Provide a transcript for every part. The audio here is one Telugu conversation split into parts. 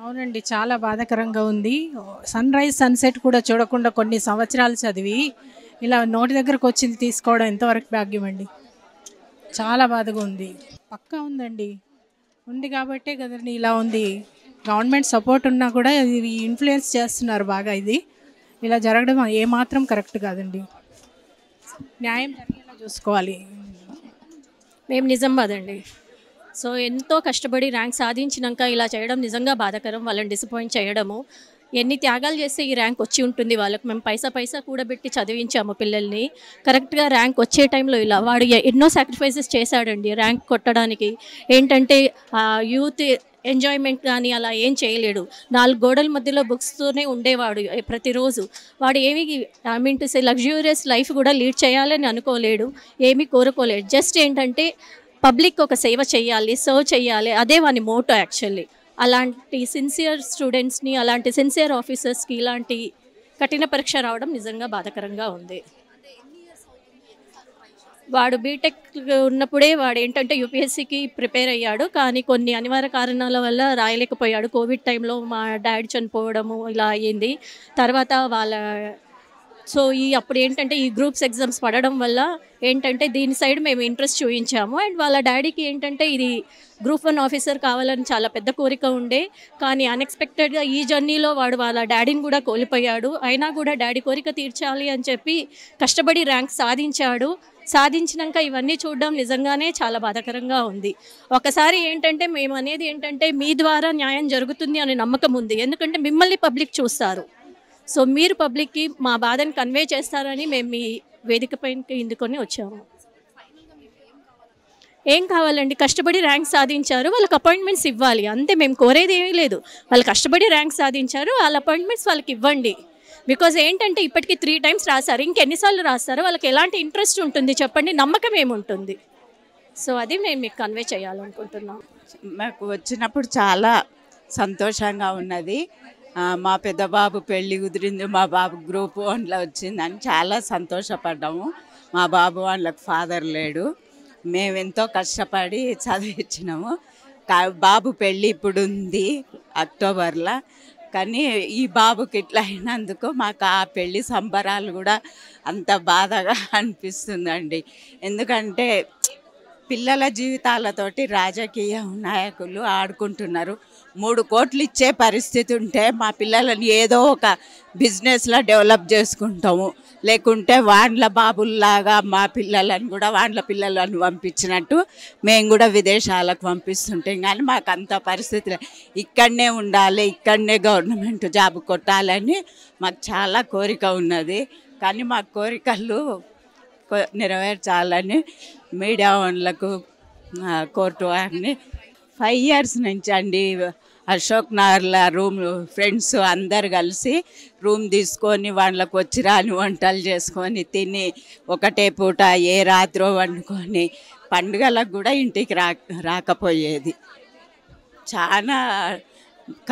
అవునండి. చాలా బాధాకరంగా ఉంది. సన్‌రైజ్, సన్‌సెట్ కూడా చూడకుండా కొన్ని సంవత్సరాలు చదివి, ఇలా నోటి దగ్గరకొచ్చింది తీసుకోవడం ఎంతవరకు భాగ్యమండి. చాలా బాధగా ఉంది. పక్కా ఉందండి. ఉంది కాబట్టే కదండీ ఇలా ఉంది. గవర్నమెంట్ సపోర్ట్ ఉన్నా కూడా ఇది ఇన్‌ఫ్లుయెన్స్ చేస్తున్నారు బాగా ఇది. ఇలా జరగడం ఏమాత్రం కరెక్ట్ కాదండి. న్యాయం జరిగేలా చూసుకోవాలి. మేము నిజామాబాద్ అండి. సో ఎంతో కష్టపడి ర్యాంక్ సాధించినాక ఇలా చేయడం నిజంగా బాధాకరం. వాళ్ళని డిసప్పాయింట్ చేయడము. ఎన్ని త్యాగాలు చేస్తే ఈ ర్యాంక్ వచ్చి ఉంటుంది వాళ్ళకి. మేము పైసా పైసా కూడబెట్టి చదివించాము పిల్లల్ని. కరెక్ట్‌గా ర్యాంక్ వచ్చే టైంలో ఇలా వాడు ఎన్నో సాక్రిఫైసెస్ చేశాడండి ర్యాంక్ కొట్టడానికి. ఏంటంటే యూత్ ఎంజాయ్మెంట్ కానీ అలా ఏం చేయలేడు. 4 గోడల మధ్యలో బుక్స్తోనే ఉండేవాడు ప్రతిరోజు. వాడు ఏమి I mean to say luxurious life కూడా లీడ్ చేయాలని అనుకోలేడు. ఏమీ కోరుకోలేడు. జస్ట్ ఏంటంటే పబ్లిక్ ఒక సేవ చేయాలి, సర్వ్ చేయాలి, అదే వాని మోటో యాక్చువల్లీ. అలాంటి సిన్సియర్ స్టూడెంట్స్ని, అలాంటి సిన్సియర్ ఆఫీసర్స్కి ఇలాంటి కఠిన పరీక్ష రావడం నిజంగా బాధాకరంగా ఉంది. వాడు బీటెక్ ఉన్నప్పుడే వాడు ఏంటంటే యూపీఎస్సీకి ప్రిపేర్ అయ్యాడు. కానీ కొన్ని అనివార్య కారణాల వల్ల రాయలేకపోయాడు. కోవిడ్ టైంలో మా డాడీ చనిపోవడము ఇలా అయ్యింది. తర్వాత అప్పుడు ఏంటంటే ఈ గ్రూప్స్ ఎగ్జామ్స్ పడడం వల్ల ఏంటంటే దీని సైడ్ మేము ఇంట్రెస్ట్ చూపించాము. అండ్ వాళ్ళ డాడీకి ఏంటంటే ఇది గ్రూప్ 1 ఆఫీసర్ కావాలని చాలా పెద్ద కోరిక ఉండే. కానీ అన్ఎక్స్పెక్టెడ్గా ఈ జర్నీలో వాడు వాళ్ళ డాడీని కూడా కోల్పోయాడు. అయినా కూడా డాడీ కోరిక తీర్చాలి అని చెప్పి కష్టపడి ర్యాంక్ సాధించాడు. సాధించినాక ఇవన్నీ చూడడం నిజంగానే చాలా బాధాకరంగా ఉంది. ఒకసారి ఏంటంటే మేము అనేది ఏంటంటే మీ ద్వారా న్యాయం జరుగుతుంది అనే నమ్మకం ఉంది. ఎందుకంటే మిమ్మల్ని పబ్లిక్ చూస్తారు. సో మీరు పబ్లిక్కి మా బాధని కన్వే చేస్తారని మేము మీ వేదిక పైనకి ఇందుకొని వచ్చాము. ఏం కావాలండి, కష్టపడి ర్యాంక్ సాధించారు, వాళ్ళకి అపాయింట్మెంట్స్ ఇవ్వాలి అంతే. మేము కోరేది ఏమీ లేదు. వాళ్ళు కష్టపడి ర్యాంక్ సాధించారు, వాళ్ళ అపాయింట్మెంట్స్ వాళ్ళకి ఇవ్వండి. బికాజ్ ఏంటంటే ఇప్పటికీ 3 టైమ్స్ రాశారు, ఇంకెన్నిసార్లు రాస్తారో, వాళ్ళకి ఎలాంటి ఇంట్రెస్ట్ ఉంటుంది చెప్పండి, నమ్మకం ఏముంటుంది. సో అది మేము మీకు కన్వే చేయాలనుకుంటున్నాం. మాకు వచ్చినప్పుడు చాలా సంతోషంగా ఉన్నది. మా పెద్ద బాబు పెళ్ళి కుదిరింది, మా బాబు గ్రూప్ 1లో వచ్చిందని చాలా సంతోషపడ్డాము. మా బాబు వాళ్ళకి ఫాదర్ లేడు, మేము ఎంతో కష్టపడి చదివించినాము. బాబు పెళ్ళి ఇప్పుడు ఉంది అక్టోబర్లో. కానీ ఈ బాబుకి ఇట్లా అయినందుకు మాకు ఆ పెళ్ళి సంబరాలు కూడా అంత బాధగా అనిపిస్తుందండి. ఎందుకంటే పిల్లల జీవితాలతోటి రాజకీయ నాయకులు ఆడుకుంటున్నారు. 3 కోట్లు ఇచ్చే పరిస్థితి ఉంటే మా పిల్లలని ఏదో ఒక బిజినెస్లో డెవలప్ చేసుకుంటాము. లేకుంటే వాళ్ళ బాబుల్లాగా మా పిల్లలను కూడా వాళ్ళ పిల్లలను పంపించినట్టు మేము కూడా విదేశాలకు పంపిస్తుంటాం. కానీ మాకు అంత పరిస్థితి ఇక్కడనే ఉండాలి, ఇక్కడనే గవర్నమెంట్ జాబ్ కొట్టాలని మాకు చాలా కోరిక ఉన్నది. కానీ మా కోరికలు నెరవేర్చాలని మీడియా వాళ్ళకు కోర్టు వారిని 5 years నుంచి అండి అశోక్ నగర్లో రూమ్ ఫ్రెండ్స్ అందరు కలిసి రూమ్ తీసుకొని వాళ్ళకు వచ్చి రాని వంటలు చేసుకొని తిని ఒకటే పూట ఏ రాత్రో వండుకొని పండుగలకు కూడా ఇంటికి రాకపోయేది. చాలా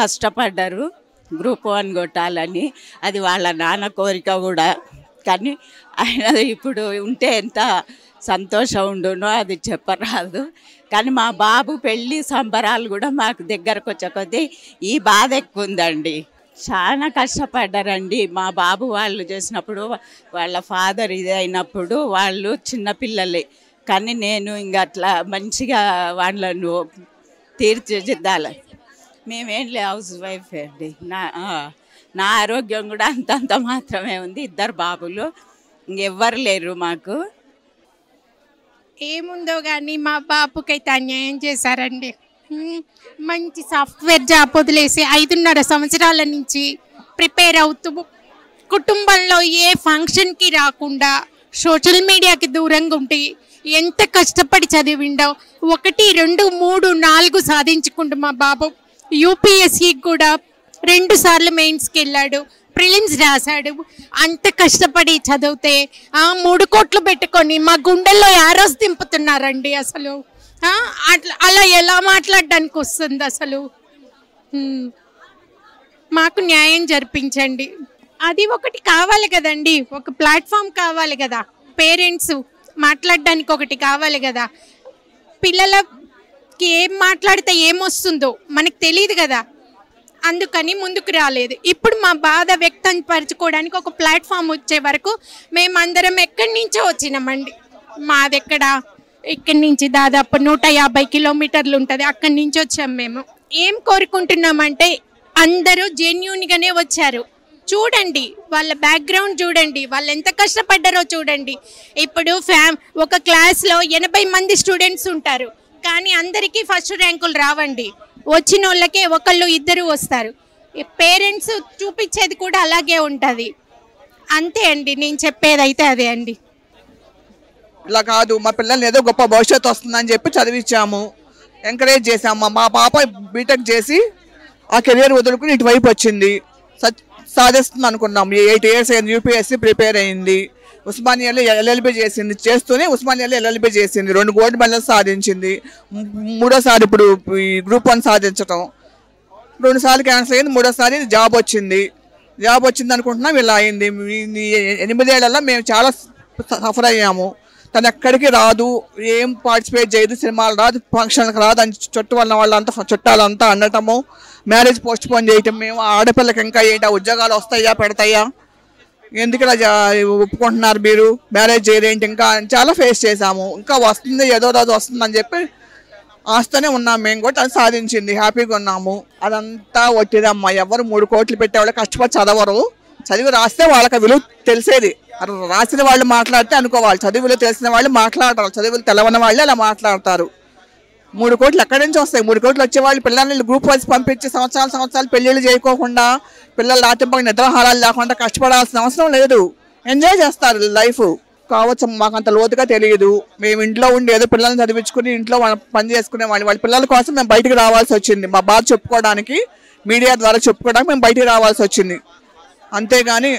కష్టపడ్డారు గ్రూప్ 1 కొట్టాలని. అది వాళ్ళ నాన్న కోరిక కూడా. కానీ ఆయన ఇప్పుడు ఉంటే ఎంత సంతోషం ఉండునో అది చెప్పరాదు. కానీ మా బాబు పెళ్ళి సంబరాలు కూడా మాకు దగ్గరకు వచ్చే కొద్దీ ఈ బాధ ఎక్కువ ఉందండి. చాలా కష్టపడ్డారండి. మా బాబు వాళ్ళు చేసినప్పుడు వాళ్ళ ఫాదర్ ఇది అయినప్పుడు వాళ్ళు చిన్నపిల్లలే. కానీ నేను ఇంక అట్లా మంచిగా వాళ్ళను తీర్చిదిద్దాలి. మేమేం లే హౌస్ వైఫ్ అండి. నా ఆరోగ్యం కూడా అంతంత మాత్రమే ఉంది. 2 బాబులు, ఇంకెవ్వరు లేరు మాకు. ఏముందో కానీ మా బాబుకైతే అన్యాయం చేశారండి. మంచి సాఫ్ట్వేర్ జాబ్ వదిలేసి 5.5 సంవత్సరాల నుంచి ప్రిపేర్ అవుతూ కుటుంబంలో ఏ ఫంక్షన్కి రాకుండా సోషల్ మీడియాకి దూరంగా ఉండి ఎంత కష్టపడి చదివిండో 1, 2, 3, 4 సాధించుకుంటూ మా బాబు యూపీఎస్సీకి కూడా 2 సార్లు మెయిన్స్కి వెళ్ళాడు, ప్రిలిమ్స్ రాశాడు. అంత కష్టపడి చదివితే 3 కోట్లు పెట్టుకొని మా గుండెల్లో యారోస్ దింపుతున్నారండి. అసలు అలా ఎలా మాట్లాడడానికి వస్తుంది అసలు? మాకు న్యాయం జరిపించండి. అది ఒకటి కావాలి కదండి, ఒక ప్లాట్ఫామ్ కావాలి కదా, పేరెంట్స్ మాట్లాడడానికి ఒకటి కావాలి కదా. పిల్లలకి ఏం మాట్లాడితే ఏమొస్తుందో మనకు తెలియదు కదా. అందుకని ముందుకు రాలేదు. ఇప్పుడు మా బాధ వ్యక్తం పరచుకోవడానికి ఒక ప్లాట్ఫామ్ వచ్చే వరకు మేమందరం ఎక్కడి నుంచో వచ్చినామండి. మాది ఇక్కడి నుంచి దాదాపు 150 కిలోమీటర్లు ఉంటుంది. అక్కడి నుంచి వచ్చాం మేము. ఏం కోరుకుంటున్నామంటే అందరూ జెన్యూన్గానే వచ్చారు. చూడండి వాళ్ళ బ్యాక్గ్రౌండ్, చూడండి వాళ్ళు ఎంత కష్టపడ్డారో చూడండి. ఇప్పుడు ఒక క్లాస్లో 80 మంది స్టూడెంట్స్ ఉంటారు, కానీ అందరికీ ఫస్ట్ ర్యాంకులు రావండి. వచ్చిన వాళ్ళకే ఒకళ్ళు ఇద్దరు వస్తారు. పేరెంట్స్ చూపించేది కూడా అలాగే ఉంటుంది. అంతే అండి, నేను చెప్పేదైతే అదే అండి. ఇలా కాదు, మా పిల్లల్ని ఏదో గొప్ప భవిష్యత్తు వస్తుందని చెప్పి చదివించాము, ఎంకరేజ్ చేసాము. మా పాప బీటెక్ చేసి ఆ కెరియర్ వదులుకుని ఇటువైపు వచ్చింది, సాధిస్తుంది అనుకున్నాం. 8 years అయింది, యూపీఎస్సీ ప్రిపేర్ అయింది, ఉస్మానియాలో ఎల్ఎల్బీ చేసింది, చేస్తూనే ఉస్మానియాలో ఎల్ఎల్బీ చేసింది, 2 గోల్డ్ మెడల్స్ సాధించింది. 3వ సారి ఇప్పుడు ఈ గ్రూప్ 1 సాధించటం, 2 సార్లు క్యాన్సర్ అయింది, 3వ సారి జాబ్ వచ్చింది అనుకుంటున్నాం. ఇలా అయింది. 8 ఏళ్లలో మేము చాలా సఫర్ అయ్యాము. తను ఎక్కడికి రాదు, ఏం పార్టిసిపేట్ చేయదు, సినిమాలు రాదు, ఫంక్షన్లకు రాదు అని చుట్టూ ఉన్న వాళ్ళంతా చుట్టాలంతా అనటము, మ్యారేజ్ పోస్ట్ పోన్ చేయటం. మేము ఆడపిల్లకి ఇంకా ఏంటి ఉద్యోగాలు వస్తాయా పెడతాయా, ఎందుకు ఇలా ఒప్పుకుంటున్నారు మీరు, మ్యారేజ్ చేయరేంటి ఇంకా చాలా ఫేస్ చేసాము. ఇంకా వస్తుంది, ఏదో రోజు వస్తుందని చెప్పి ఆస్తూనే ఉన్నాం. మేము కూడా అది సాధించింది, హ్యాపీగా ఉన్నాము. అదంతా ఒట్టిదమ్మా. ఎవరు 3 కోట్లు పెట్టేవాళ్ళు కష్టపడి చదవరు. చదివి రాస్తే వాళ్ళకి విలువ తెలిసేది. రాసిన వాళ్ళు మాట్లాడితే అనుకోవాలి, చదువులు తెలిసిన వాళ్ళు మాట్లాడతారు, చదువులు తెలవని వాళ్ళు అలా మాట్లాడతారు. 3 కోట్లు ఎక్కడి నుంచి వస్తాయి? 3 కోట్లు వచ్చేవాళ్ళు పిల్లల్ని గ్రూప్ వైజ్ పంపించి సంవత్సరాలు పెళ్ళిళ్ళు చేయకోకుండా, పిల్లలు రాత్రింపక నిద్రాహారాలు లేకుండా కష్టపడాల్సిన అవసరం లేదు. ఎంజాయ్ చేస్తారు లైఫ్. కావచ్చు, మాకు అంత లోతుగా తెలియదు. మేము ఇంట్లో ఉండి ఏదో పిల్లల్ని చదివించుకుని ఇంట్లో పని చేసుకునే వాళ్ళ పిల్లల కోసం మేము బయటికి రావాల్సి వచ్చింది. మా బాధ చెప్పుకోవడానికి, మీడియా ద్వారా చెప్పుకోవడానికి మేము బయటికి రావాల్సి వచ్చింది. అంతేగాని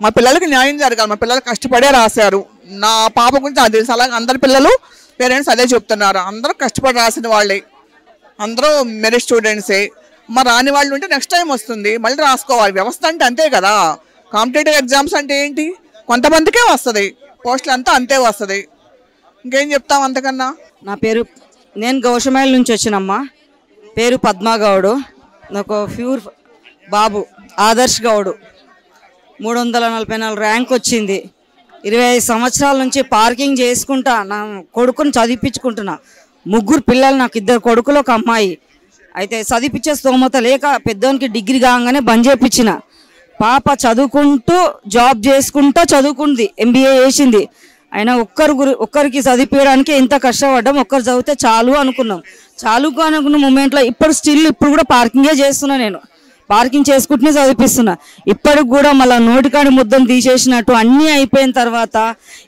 మా పిల్లలకి న్యాయం జరగాలి. మా పిల్లలు కష్టపడే రాశారు. నా పాప గురించి అది తెలుసు. అలాగే అందరి పిల్లలు పేరెంట్స్ అదే చెప్తున్నారు. అందరూ కష్టపడి రాసిన వాళ్ళే, అందరూ మెరిట్ స్టూడెంట్సే. మరి రాని వాళ్ళు ఉంటే నెక్స్ట్ టైం వస్తుంది, మళ్ళీ రాసుకోవాలి. వ్యవస్థ అంటే అంతే కదా. కాంపిటేటివ్ ఎగ్జామ్స్ అంటే ఏంటి, కొంతమందికే వస్తుంది, పోస్టులు అంతా అంతే వస్తుంది. ఇంకేం చెప్తాం అంతకన్నా. నా పేరు, నేను గౌషమైల్ నుంచి వచ్చినమ్మా. పేరు పద్మాగౌడు. నాకు ప్యూర్ బాబు ఆదర్శ్ గౌడు. 344 ర్యాంక్ వచ్చింది. 25 సంవత్సరాల నుంచి పార్కింగ్ చేసుకుంటా నా కొడుకుని చదివించుకుంటున్నా. 3 పిల్లలు, నాకు 2 కొడుకులు, ఒక అమ్మాయి. అయితే చదివించే స్తోమత లేక పెద్దోనికి డిగ్రీ కాగానే బంద్ చేయించిన. పాప చదువుకుంటూ జాబ్ చేసుకుంటూ చదువుకుంది, ఎంబీఏ చేసింది. అయినా ఒక్కరికి చదివించడానికి ఎంత కష్టపడ్డాం. ఒక్కరు చదివితే చాలు అనుకున్నాం. చాలు అనుకున్న మూమెంట్లో ఇప్పుడు కూడా పార్కింగే చేస్తున్నా. నేను పార్కింగ్ చేసుకుంటూనే చదివిస్తున్నా. ఇప్పటికి కూడా మళ్ళీ నోటికాడి ముద్దను తీసేసినట్టు అన్నీ అయిపోయిన తర్వాత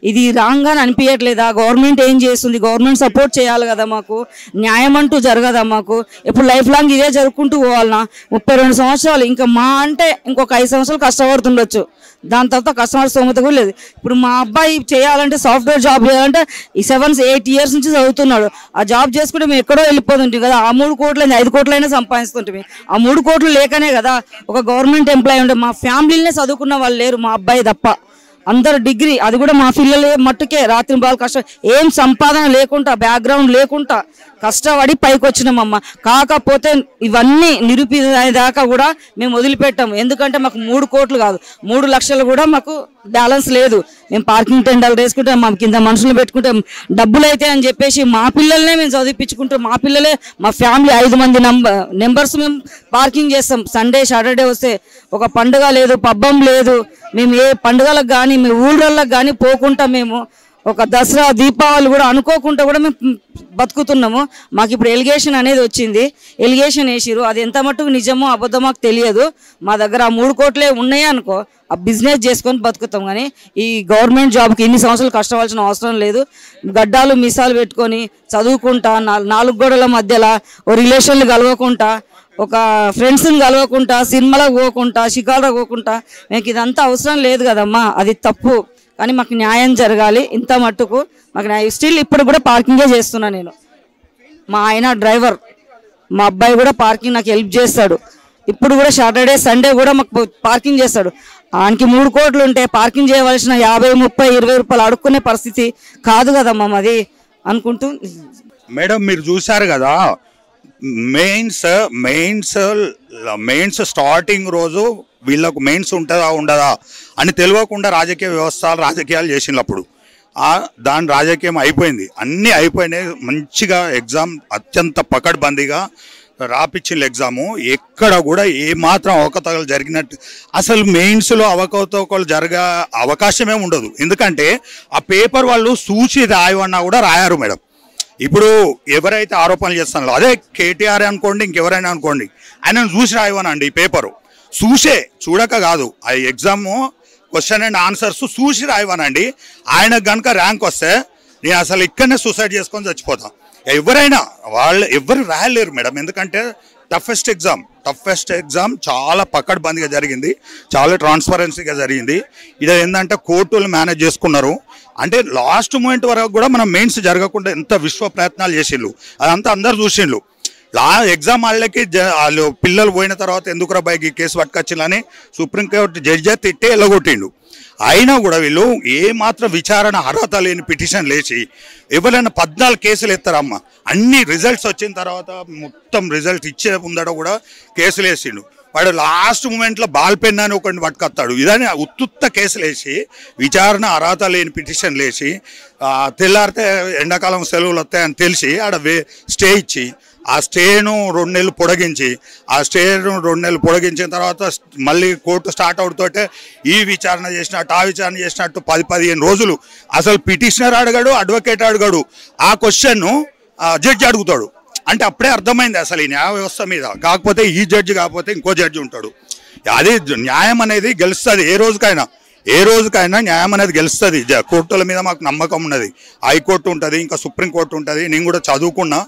ఇది రాంగ్ అని అనిపించట్లేదా? గవర్నమెంట్ ఏం చేస్తుంది? గవర్నమెంట్ సపోర్ట్ చేయాలి కదా, మాకు న్యాయం అంటూ జరగదా? మాకు ఎప్పుడు లైఫ్ లాంగ్ ఇదే జరుపుకుంటూ పోవాలన్నా? 32 సంవత్సరాలు, ఇంకా మా అంటే ఇంకొక 5 సంవత్సరాలు కష్టపడుతుండొచ్చు. దాని తర్వాత కస్టమర్ స్తోమత కూడా లేదు. ఇప్పుడు మా అబ్బాయి చేయాలంటే, సాఫ్ట్వేర్ జాబ్ చేయాలంటే ఈ 7-8 years నుంచి చదువుతున్నాడు. ఆ జాబ్ చేసుకుంటే మేము ఎక్కడో వెళ్ళిపోతుంటాం కదా. ఆ 3 కోట్లు 5 కోట్లైనా సంపాదిస్తుంటాం. ఆ 3 కోట్లు లేకనే కదా ఒక గవర్నమెంట్ ఎంప్లాయీ ఉంటే. మా ఫ్యామిలీనే చదువుకున్న వాళ్ళు లేరు, మా అబ్బాయి తప్ప. అందరు డిగ్రీ, అది కూడా మా పిల్లలే మట్టుకే. రాత్రి బాగా కష్టం, ఏం సంపాదన లేకుండా, బ్యాక్గ్రౌండ్ లేకుండా కష్టపడి పైకి వచ్చినామమ్మ. కాకపోతే ఇవన్నీ నిరూపిదాకా కూడా మేము వదిలిపెట్టాము. ఎందుకంటే మాకు 3 కోట్లు కాదు, 3 లక్షలు కూడా మాకు బ్యాలెన్స్ లేదు. మేము పార్కింగ్ టెండర్లు వేసుకుంటాం, మా కింద మనుషులు పెట్టుకుంటాం, డబ్బులు అయితే అని చెప్పేసి మా పిల్లల్నే మేము చదివించుకుంటాం. మా పిల్లలే, మా ఫ్యామిలీ 5 మంది నెంబర్స్ మేము పార్కింగ్ చేస్తాం. సండే సాటర్డే వస్తే ఒక పండుగ లేదు, పబ్బం లేదు, మేము ఏ పండుగలకు కానీ మీ ఊళ్ళకి కానీ పోకుండా, మేము ఒక దసరా దీపావళి కూడా అనుకోకుండా కూడా మేము బతుకుతున్నాము. మాకు ఇప్పుడు ఎలిగేషన్ అనేది వచ్చింది, ఎలిగేషన్ వేసిరు. అది ఎంత మట్టుకు నిజమో అబద్ధమో మాకు తెలియదు. మా దగ్గర ఆ 3 కోట్లే ఉన్నాయి అనుకో, ఆ బిజినెస్ చేసుకొని బతుకుతాం. కానీ ఈ గవర్నమెంట్ జాబ్కి ఇన్ని సంవత్సరాలు కష్టపడాల్సిన అవసరం లేదు. గడ్డాలు మీసాలు పెట్టుకొని చదువుకుంటా, 4 గోడల మధ్యలో ఓ రిలేషన్లు కలవకుండా, ఒక ఫ్రెండ్స్ని కలవకుండా, సినిమాలకు పోకుండా, షికారులకు పోకుండా, మీకు ఇదంతా అవసరం లేదు కదమ్మా. అది తప్పు. కానీ మాకు న్యాయం జరగాలి. ఇంత మట్టుకు మాకు స్టిల్ ఇప్పుడు కూడా పార్కింగే చేస్తున్నా నేను. మా ఆయన డ్రైవర్, మా అబ్బాయి కూడా పార్కింగ్ నాకు హెల్ప్ చేస్తాడు. ఇప్పుడు కూడా సాటర్డే సండే కూడా మాకు పార్కింగ్ చేస్తాడు. ఆయనకి 3 కోట్లు ఉంటే పార్కింగ్ చేయవలసిన 50, 30, 20 రూపాయలు అడుక్కునే పరిస్థితి కాదు కదమ్మా మాది అనుకుంటూ. మేడం, మీరు చూశారు కదా, మెయిన్స్ స్టార్టింగ్ రోజు వీళ్ళకు మెయిన్స్ ఉంటుందా ఉండదా అని తెలియకుండా రాజకీయ రాజకీయాలు చేసినప్పుడు దాని రాజకీయం అయిపోయింది, అన్నీ అయిపోయినాయి. మంచిగా ఎగ్జామ్ అత్యంత పకడ్బందీగా రాపిచ్చిన ఎగ్జాము. ఎక్కడ కూడా ఏమాత్రం అవకతవకలు జరిగినట్టు, అసలు మెయిన్స్లో అవకతవకలు అవకాశమే ఉండదు. ఎందుకంటే ఆ పేపర్ వాళ్ళు చూసి రాయవన్నా కూడా రాయారు మేడం. ఇప్పుడు ఎవరైతే ఆరోపణలు చేస్తున్నారో, అదే కేటీఆర్ అనుకోండి, ఇంకెవరైనా అనుకోండి, ఆయనను చూసి రాయవనండి. ఈ పేపరు చూడక కాదు, ఆ ఎగ్జాము క్వశ్చన్ అండ్ ఆన్సర్స్ చూసి రాయవనండి. ఆయనకు కనుక ర్యాంక్ వస్తే నేను అసలు ఇక్కడనే సూసైడ్ చేసుకొని చచ్చిపోతాను. ఎవరైనా ఎవరు రాయలేరు మేడం, ఎందుకంటే టఫెస్ట్ ఎగ్జామ్ చాలా పకడ్బందీగా జరిగింది, చాలా ట్రాన్స్పరెన్సీగా జరిగింది. ఇది ఏంటంటే కోర్టులు మేనేజ్ చేసుకున్నారు. అంటే లాస్ట్ మూమెంట్ వరకు కూడా మనం మెయిన్స్ జరగకుండా ఎంత విశ్వ ప్రయత్నాలు చేసిండ్రు, అదంతా అందరు చూసిండ్రు. ఎగ్జామ్ వాళ్ళు పిల్లలు పోయిన తర్వాత ఎందుకు రాబాయికి కేసు పట్టుకొచ్చిందని సుప్రీంకోర్టు జడ్జి తిట్టే ఎల్లగొట్టిండు. అయినా కూడా వీళ్ళు ఏమాత్రం విచారణ అర్హత లేని పిటిషన్ లేచి ఎవరైనా 14 కేసులు ఎత్తారమ్మ. అన్ని రిజల్ట్స్ వచ్చిన తర్వాత మొత్తం రిజల్ట్ ఇచ్చే ముందట కూడా కేసులు వేసిండు. వాడు లాస్ట్ మూమెంట్లో బాల్ పెన్ అని ఒకరిని పట్టుకొస్తాడు. ఇదని ఉత్తుత్త కేసులు వేసి విచారణ అర్హత లేని పిటిషన్ లేచి తెల్లారితే ఎండాకాలం సెలవులు వస్తాయని తెలిసి ఆడ స్టే ఇచ్చి ఆ స్టేను 2 నెలలు పొడిగించి పొడిగించిన తర్వాత మళ్ళీ కోర్టు స్టార్ట్ అవుతుంటే ఈ విచారణ చేసినట్టు ఆ విచారణ చేసినట్టు 10-15 రోజులు అసలు పిటిషనర్ అడగడు, అడ్వకేట్ అడగడు. ఆ క్వశ్చన్ను జడ్జి అడుగుతాడు. అంటే అప్పుడే అర్థమైంది అసలు ఈ న్యాయ వ్యవస్థ మీద. కాకపోతే ఈ జడ్జి కాకపోతే ఇంకో జడ్జి ఉంటాడు. అది న్యాయం అనేది గెలుస్తుంది. ఏ రోజుకైనా న్యాయం అనేది గెలుస్తుంది. కోర్టుల మీద మాకు నమ్మకం ఉన్నది. హైకోర్టు ఉంటుంది, ఇంకా సుప్రీంకోర్టు ఉంటుంది. నేను కూడా చదువుకున్నా,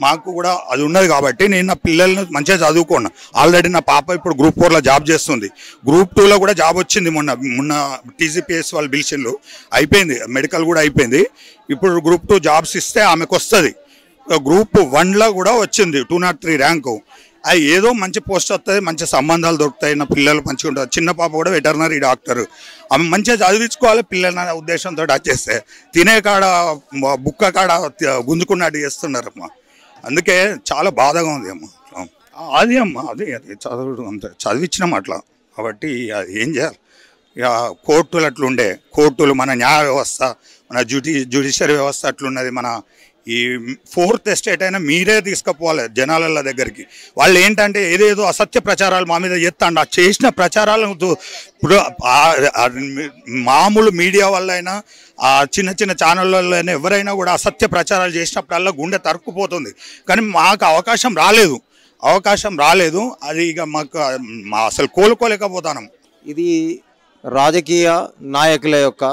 మాకు కూడా అది ఉన్నది కాబట్టి నేను నా పిల్లల్ని మంచిగా చదువుకున్నా. ఆల్రెడీ నా పాప ఇప్పుడు Group 4లో జాబ్ చేస్తుంది. Group 2లో కూడా జాబ్ వచ్చింది. మొన్న TCPS వాళ్ళు పిలిచిండ్రు, అయిపోయింది. మెడికల్ కూడా అయిపోయింది. ఇప్పుడు Group 2 జాబ్స్ ఇస్తే ఆమెకు వస్తుంది. Group 1లో కూడా వచ్చింది 203 ర్యాంకు. అది ఏదో మంచి పోస్ట్ వస్తుంది, మంచి సంబంధాలు దొరుకుతాయి, నా పిల్లలు మంచిగా ఉంటారు. చిన్న పాప కూడా వెటర్నరీ డాక్టర్. ఆమె మంచిగా చదివించుకోవాలి పిల్లలనే ఉద్దేశంతో వచ్చేస్తే తినే కాడ బుక్క కాడ గుంజుకున్నట్టు చేస్తున్నారమ్మా. అందుకే చాలా బాధగా ఉంది అమ్మ. అది చదువు అంతే చదివించినాం అట్లా. కాబట్టి ఏం చేయాలి? ఇక కోర్టులు అట్లుండే, కోర్టులు మన న్యాయ వ్యవస్థ, మన జ్యుడిషియరీ వ్యవస్థ అట్లున్నది. మన ఈ 4th ఎస్టేట్ అయినా మీరే తీసుకుపోవాలి జనాల దగ్గరికి. వాళ్ళు ఏంటంటే ఏదేదో అసత్య ప్రచారాలు మా మీద చేస్తాండి. ఆ చేసిన ప్రచారాలను ఇప్పుడు మామూలు మీడియా వల్ల అయినా చిన్న ఛానళ్ళలో అయినా ఎవరైనా కూడా అసత్య ప్రచారాలు చేసినప్పుడల్లా గుండె తరుక్కుపోతుంది. కానీ మాకు అవకాశం రాలేదు. అది ఇక మాకు అసలు కోలుకోలేకపోతాను. ఇది రాజకీయ నాయకుల యొక్క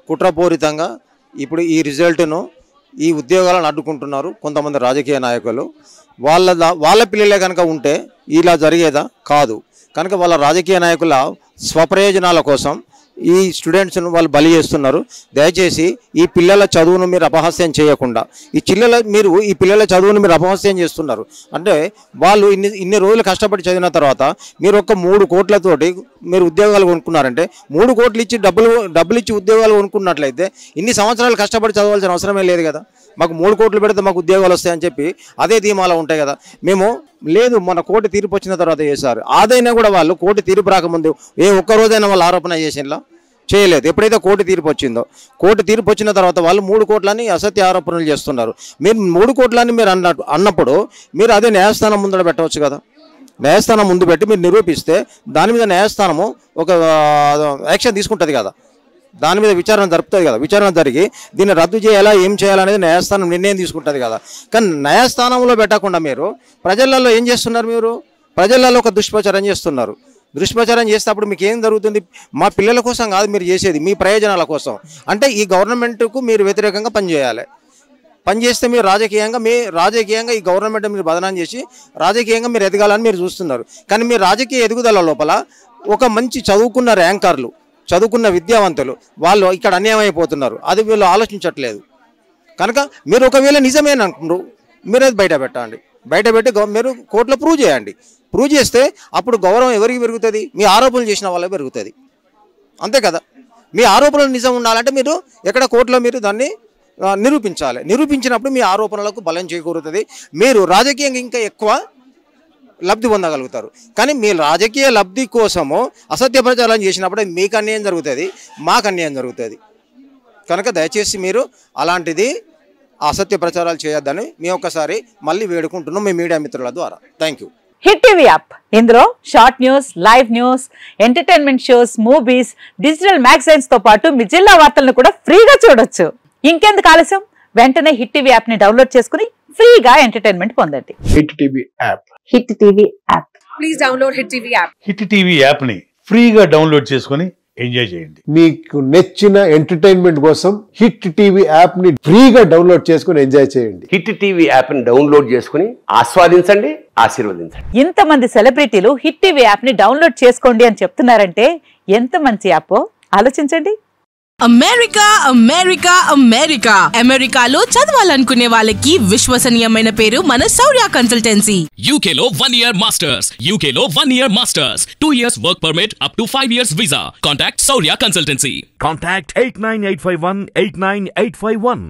కుట్రపూరితంగా ఇప్పుడు ఈ రిజల్ట్ను ఈ ఉద్యోగాలను అడ్డుకుంటున్నారు కొంతమంది రాజకీయ నాయకులు. వాళ్ళ పిల్లలే కనుక ఉంటే ఇలా జరిగేదా? కాదు. కనుక వాళ్ళ రాజకీయ నాయకుల స్వప్రయోజనాల కోసం ఈ స్టూడెంట్స్ను వాళ్ళు బలి చేస్తున్నారు. దయచేసి ఈ పిల్లల చదువును మీరు అపహాస్యం చేయకుండా, ఈ పిల్లల చదువును మీరు అపహాస్యం చేస్తున్నారు. అంటే వాళ్ళు ఇన్ని రోజులు కష్టపడి చదివిన తర్వాత మీరు ఒక 3 కోట్లతోటి మీరు ఉద్యోగాలు కొనుక్కున్నారంటే 3 కోట్లు ఇచ్చి డబ్బులు ఇచ్చి ఉద్యోగాలు కొనుక్కున్నట్లయితే ఇన్ని సంవత్సరాలు కష్టపడి చదవాల్సిన అవసరమే లేదు కదా. మాకు 3 కోట్లు పెడితే మాకు ఉద్యోగాలు వస్తాయని చెప్పి అదే ధీమాలో ఉంటాయి కదా. మేము లేదు మన కోర్టు తీర్పు వచ్చిన తర్వాత చేశారు. ఆదైనా కూడా వాళ్ళు కోర్టు తీర్పు రాకముందు ఒక్క రోజైనా వాళ్ళు ఆరోపణ చేసినలా చేయలేదు. ఎప్పుడైతే కోర్టు తీర్పు వచ్చిన తర్వాత వాళ్ళు 3 కోట్లని అసత్య ఆరోపణలు చేస్తున్నారు. మీరు 3 కోట్లని మీరు అన్నప్పుడు మీరు అదే న్యాయస్థానం ముందర పెట్టవచ్చు కదా. న్యాయస్థానం ముందు పెట్టి మీరు నిరూపిస్తే దాని మీద న్యాయస్థానము ఒక యాక్షన్ తీసుకుంటుంది కదా. దాని మీద విచారణ జరుపుతుంది కదా. విచారణ జరిగి దీన్ని రద్దు చేయాలా ఏం చేయాలనేది న్యాయస్థానం నిర్ణయం తీసుకుంటుంది కదా. కానీ న్యాయస్థానంలో పెట్టకుండా మీరు ప్రజలలో ఏం చేస్తున్నారు? మీరు ప్రజలలో ఒక దుష్ప్రచారం చేస్తున్నారు. దుష్ప్రచారం చేసేటప్పుడు మీకు ఏం జరుగుతుంది? మా పిల్లల కోసం కాదు మీరు చేసేది, మీ ప్రయోజనాల కోసం. అంటే ఈ గవర్నమెంట్కు మీరు వ్యతిరేకంగా పనిచేస్తే మీరు రాజకీయంగా ఈ గవర్నమెంట్ మీరు బదనాం చేసి రాజకీయంగా మీరు ఎదగాలని మీరు చూస్తున్నారు. కానీ మీ రాజకీయ ఎదుగుదల లోపల ఒక మంచి చదువుకున్న ర్యాంకర్లు, చదువుకున్న విద్యావంతులు వాళ్ళు ఇక్కడ అన్యాయం అయిపోతున్నారు. అది వీళ్ళు ఆలోచించట్లేదు. కనుక మీరు ఒకవేళ నిజమేననుకుంటారు మీరు అది బయట పెట్టండి. బయట పెట్టి మీరు కోర్టులో ప్రూవ్ చేయండి. ప్రూవ్ చేస్తే అప్పుడు గౌరవం ఎవరికి పెరుగుతుంది? మీ ఆరోపణలు చేసిన వాళ్ళకి పెరుగుతుంది. అంతే కదా. మీ ఆరోపణలు నిజం ఉండాలంటే మీరు ఎక్కడ కోర్టులో మీరు దాన్ని నిరూపించాలి. నిరూపించినప్పుడు మీ ఆరోపణలకు బలం చేకూరుతుంది, మీరు రాజకీయంగా ఇంకా ఎక్కువ లబ్ధి పొందగలుగుతారు. కానీ మీ రాజకీయ లబ్ధి కోసము అసత్య ప్రచారం చేసినప్పుడు మీకు అన్యాయం జరుగుతుంది, మాకు అన్యాయం జరుగుతుంది. కనుక దయచేసి మీరు అలాంటిది అసత్య ప్రచారాలు చేయొద్దని మేము ఒక్కసారి మళ్ళీ వేడుకుంటున్నాం మీ మీడియా మిత్రుల ద్వారా. Thank you. Hit TV app, ఇందులో short news, live news, entertainment shows, movies, digital magazines తో పాటు మీ జిల్లా వార్తలను కూడా ఫ్రీగా చూడొచ్చు. ఇంకెందుకు ఆలస్యం, వెంటనే హిట్ టీవీ యాప్ ని డౌన్లోడ్ చేసుకుని ఫ్రీగా ఎంటర్టైన్మెంట్ పొందండి. Hit TV app, hit TV app, please download hit TV app. Hit TV app ని ఫ్రీగా డౌన్లోడ్ చేసుకుని ఎంజాయ్ చేయండి. మీకు నచ్చిన ఎంటర్టైన్మెంట్ కోసం హిట్ టీవీ యాప్ ని ఫ్రీగా డౌన్లోడ్ చేసుకుని ఎంజాయ్ చేయండి. హిట్ టీవీ యాప్ ని డౌన్లోడ్ చేసుకుని ఆస్వాదించండి, ఆశీర్వదించండి. ఇంతమంది సెలబ్రిటీలు హిట్ టీవీ యాప్ ని డౌన్లోడ్ చేసుకోండి అని చెప్తున్నారంటే ఎంత మంచి యాప్ ఆలోచించండి. అమెరికా అమెరికా అమెరికా అమెరికాలో చదవాలనుకునే వాళ్ళకి విశ్వసనీయమైన పేరు మన శౌర్య కన్సల్టెన్సీ. UK లో 1 year masters, UK లో 1 year masters, 2 years work permit up to 5 years visa. Contact Saurya Consultancy. Contact 89851 89851.